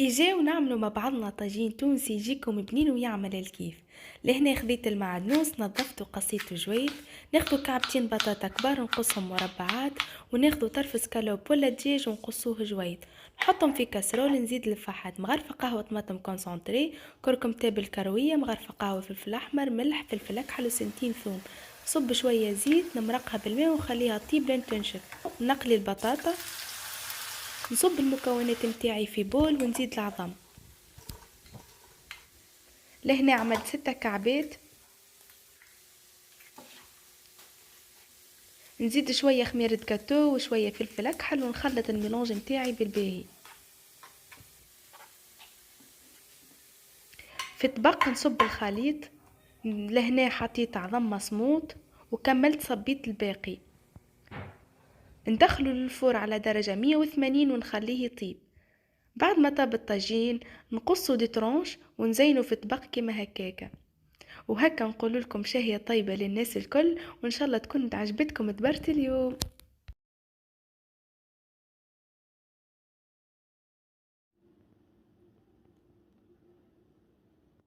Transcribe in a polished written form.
إجاو نعملوا مع بعضنا طاجين تونسي يجيكم بنين ويعمل الكيف. لهنا خذيت المعدنوس نظفته وقصيته جويد. ناخدو كعبتين بطاطا كبار نقصهم مربعات، وناخدو طرف سكالوب ولا دجاج ونقصوه جويد. نحطهم في كسرول، نزيد الفحد مغرفة قهوة طماطم كونسونطري، كركم تابل كروية، مغرفة قهوة فلفل أحمر، ملح، فلفل أكحل وسنتين ثوم. صب شوية زيت نمرقها بالماء ونخليها طيب لين تنشف. نقلي البطاطا، نصب المكونات متاعي في بول ونزيد العظم. لهنا عملت 6 كعبات. نزيد شوية خميرة كاتو وشوية فلفل أكحل ونخلط الميلونج متاعي بالباهي. في طبق نصب الخليط. لهنا حطيت عظم مصموط وكملت صبيت الباقي. ندخله للفور على درجة 180 ونخليه يطيب. بعد ما طاب الطاجين نقصه دي ترونش ونزينه في طبق كما هكاكا. وهكا نقول لكم شهية طيبة للناس الكل، وإن شاء الله تكون عجبتكم تبرت اليوم.